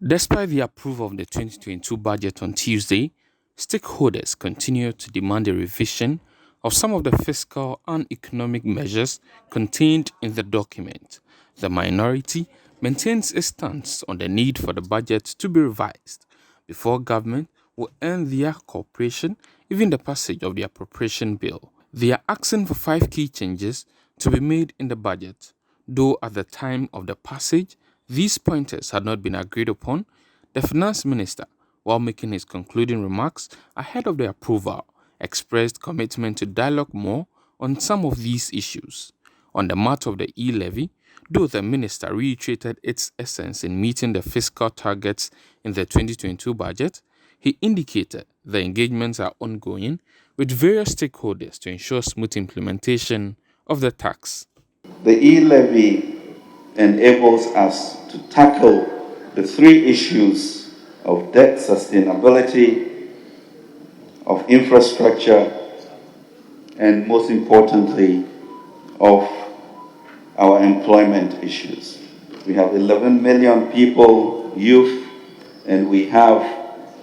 Despite the approval of the 2022 budget on Tuesday, stakeholders continue to demand a revision of some of the fiscal and economic measures contained in the document. The minority maintains a stance on the need for the budget to be revised before government will end their cooperation, even the passage of the appropriation bill. They are asking for five key changes to be made in the budget, though at the time of the passage, these pointers had not been agreed upon. The finance minister, while making his concluding remarks ahead of the approval, expressed commitment to dialogue more on some of these issues. On the matter of the e-levy, though the minister reiterated its essence in meeting the fiscal targets in the 2022 budget, he indicated the engagements are ongoing with various stakeholders to ensure smooth implementation of the tax. The e-levy enables us to tackle the three issues of debt sustainability, of infrastructure, and most importantly, of our employment issues. We have 11 million people, youth, and we have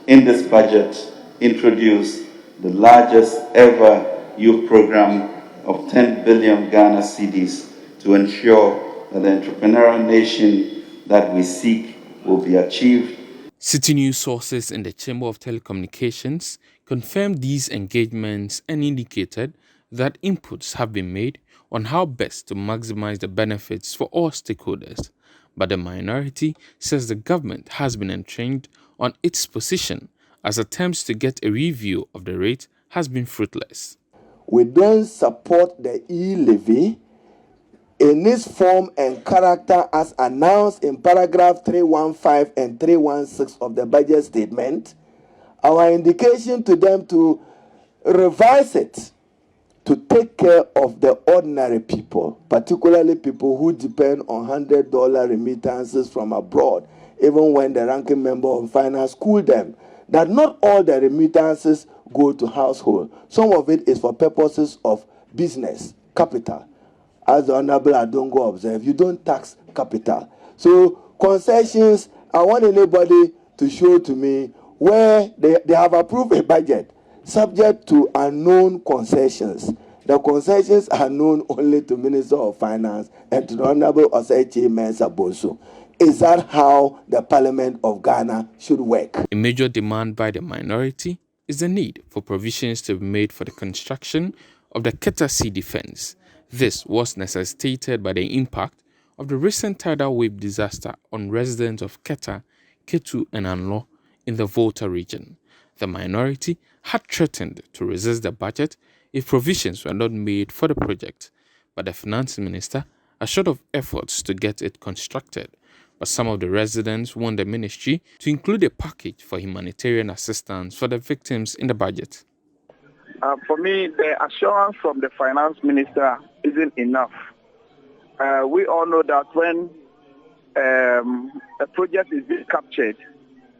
in this budget introduced the largest ever youth program of 10 billion Ghana cedis to ensure that the entrepreneurial nation that we seek will be achieved. Citi News sources in the Chamber of Telecommunications confirmed these engagements and indicated that inputs have been made on how best to maximize the benefits for all stakeholders. But the minority says the government has been entrenched on its position as attempts to get a review of the rate has been fruitless. We don't support the e-levy in its form and character as announced in paragraph 315 and 316 of the budget statement. Our indication to them to revise it to take care of the ordinary people, particularly people who depend on $100 remittances from abroad, even when the ranking member of finance schooled them, that not all the remittances go to household. Some of it is for purposes of business, capital. As the Honorable Adongo observed, you don't tax capital. So concessions, I want anybody to show to me where they have approved a budget subject to unknown concessions. The concessions are known only to Minister of Finance and to the Honorable Osechi Mensah Bonsu. Is that how the Parliament of Ghana should work? A major demand by the minority is the need for provisions to be made for the construction of the Keta Sea defense. This was necessitated by the impact of the recent tidal wave disaster on residents of Keta, Ketu, and Anlo in the Volta region. The minority had threatened to resist the budget if provisions were not made for the project, but the finance minister assured of efforts to get it constructed. But some of the residents want the ministry to include a package for humanitarian assistance for the victims in the budget. For me, the assurance from the finance minister isn't enough. We all know that when a project is being captured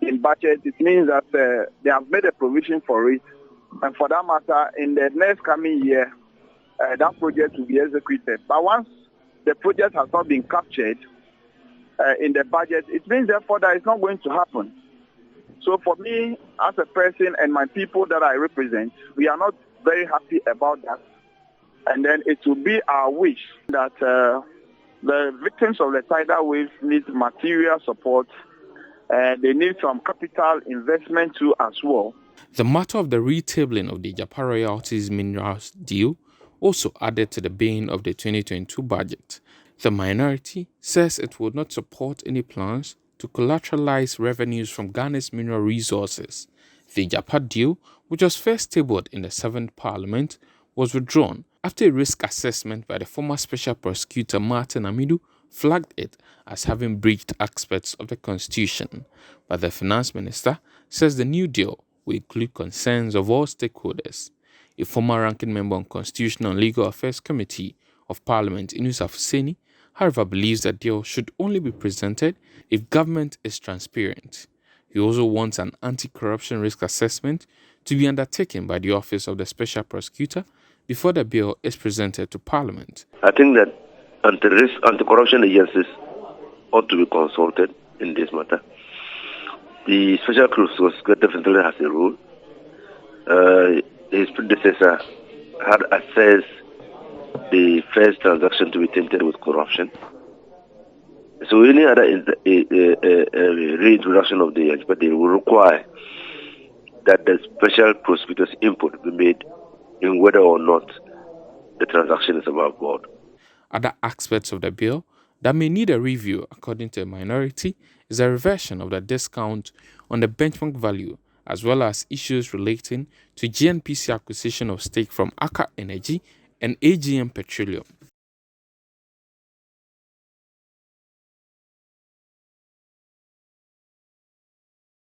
in budget, it means that they have made a provision for it. And for that matter, in the next coming year, that project will be executed. But once the project has not been captured in the budget, it means therefore that it's not going to happen. So for me, as a person and my people that I represent, we are not very happy about that. And then it will be our wish that the victims of the tidal waves need material support. They need some capital investment too as well. The matter of the retabling of the Japa Royalties Minerals deal also added to the bane of the 2022 budget. The minority says it would not support any plans to collateralize revenues from Ghana's mineral resources. The Japa deal, which was first tabled in the 7th Parliament, was withdrawn after a risk assessment by the former Special Prosecutor Martin Amidu flagged it as having breached aspects of the Constitution. But the Finance Minister says the new deal will include concerns of all stakeholders. A former ranking member on Constitutional and Legal Affairs Committee of Parliament, Inusa Fuseni, however, believes that deal should only be presented if government is transparent. He also wants an anti-corruption risk assessment to be undertaken by the Office of the Special Prosecutor before the bill is presented to Parliament. I think that anti-corruption agencies ought to be consulted in this matter. The special prosecutor definitely has a role. His predecessor had assessed the first transaction to be tainted with corruption. So any other reintroduction of the expert will require that the special prosecutor's input be made in whether or not the transaction is above board. Other aspects of the bill that may need a review, according to a minority, is a reversion of the discount on the benchmark value, as well as issues relating to GNPC acquisition of stake from Aker Energy and AGM Petroleum.